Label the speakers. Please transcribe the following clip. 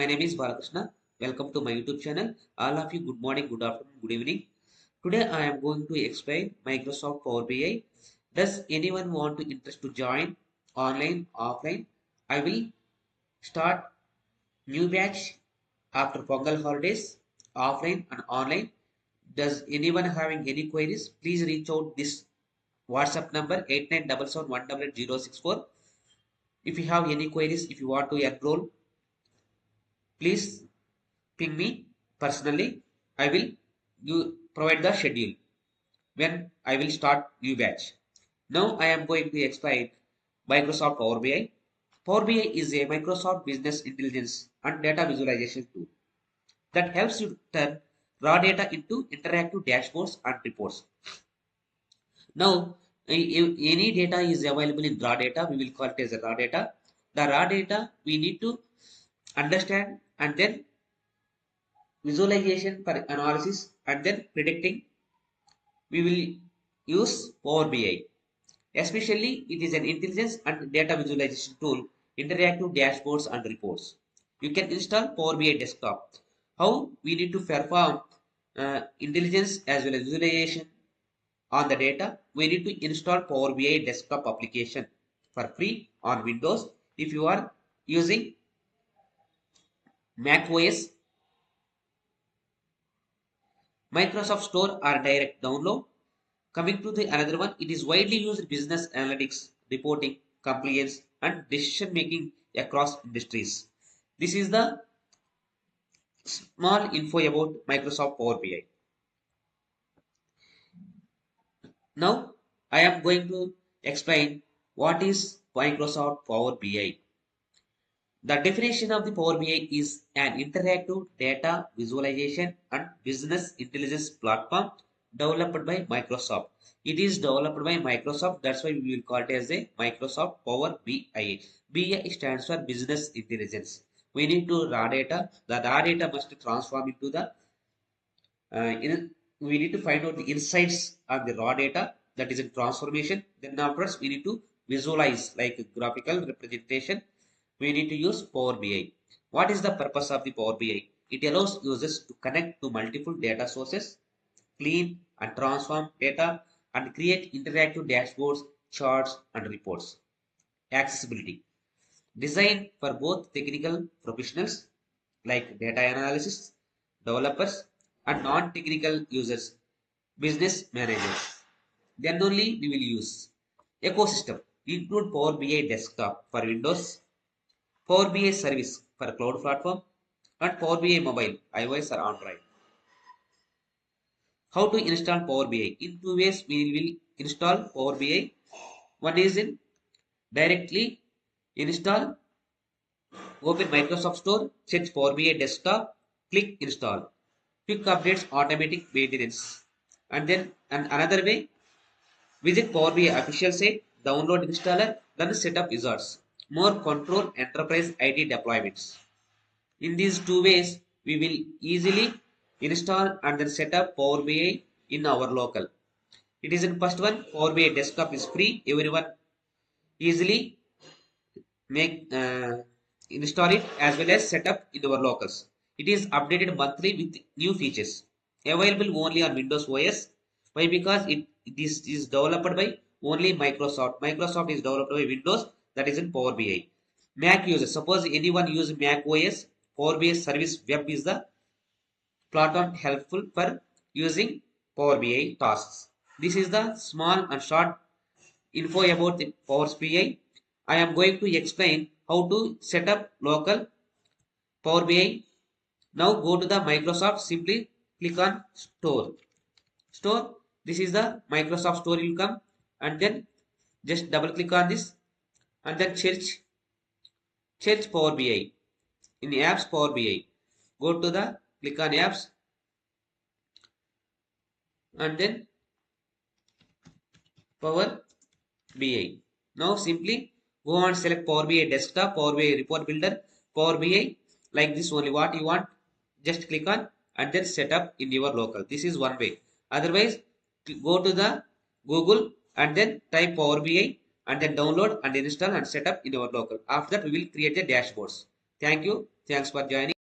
Speaker 1: my name is Balakrishna. Welcome to my YouTube channel. All of you, good morning, good afternoon, good evening. Today I am going to explain Microsoft Power BI. Does anyone want to interest to join online, offline? I will start new batch after Pongal holidays, offline and online. Does anyone having any queries? Please reach out this WhatsApp number 8977188064. If you have any queries, if you want to enroll, please ping me personally. I will you provide the schedule when I will start new batch. Now I am going to explain Microsoft Power BI. Power BI is a Microsoft business intelligence and data visualization tool that helps you turn raw data into interactive dashboards and reports. Now, if any data is available in raw data, we will call it as a raw data. The raw data we need to understand and then visualization for analysis and then predicting. We will use Power BI. Especially, it is an intelligence and data visualization tool, interactive dashboards and reports. You can install Power BI desktop. How we need to perform intelligence as well as visualization on the data? We need to install Power BI desktop application for free on Windows. If you are using Mac OS, Microsoft Store or direct download. Coming to the another one, it is widely used in business analytics, reporting, compliance, and decision making across industries. This is the small info about Microsoft Power BI. Now, I am going to explain what is Microsoft Power BI. The definition of the Power BI is an interactive data visualization and business intelligence platform developed by Microsoft. It is developed by Microsoft. That's why we will call it as a Microsoft Power BI. BI stands for business intelligence. We need to raw data. The raw data must transform into the we need to find out the insights of the raw data, that is in transformation. Then afterwards we need to visualize like graphical representation. We need to use Power BI. What is the purpose of the Power BI? It allows users to connect to multiple data sources, clean and transform data, and create interactive dashboards, charts, and reports. Accessibility. Designed for both technical professionals like data analysis, developers, and non-technical users, business managers. Then only we will use. Ecosystem. Include Power BI desktop for Windows, Power BI service for cloud platform, and Power BI mobile, iOS or Android. How to install Power BI? In two ways we will install Power BI. One is in directly install, open Microsoft Store, search Power BI desktop, click install. Quick updates, automatic maintenance. And then another way, visit Power BI official site, download installer, then set up wizards. More control enterprise IT deployments. In these two ways, we will easily install and then set up Power BI in our local. It is in first one, Power BI desktop is free. Everyone easily make install it as well as set up in our locals. It is updated monthly with new features. Available only on Windows OS. Why? Because this is developed by only Microsoft. Microsoft is developed by Windows, that is in Power BI. Mac users. Suppose anyone use Mac OS, Power BI service web is the platform helpful for using Power BI tasks. This is the small and short info about the Power BI. I am going to explain how to set up local Power BI. Now go to the Microsoft, simply click on Store. Store, this is the Microsoft Store, will come and then just double click on this and then search Power BI. In apps, Power BI. Go to the click on apps and then Power BI. Now simply go and select Power BI desktop, Power BI report builder, Power BI, like this only. What you want, just click on and then set up in your local. This is one way. Otherwise, go to the Google and then type Power BI and then download and install and set up in our local. After that, we will create the dashboards. Thank you. Thanks for joining.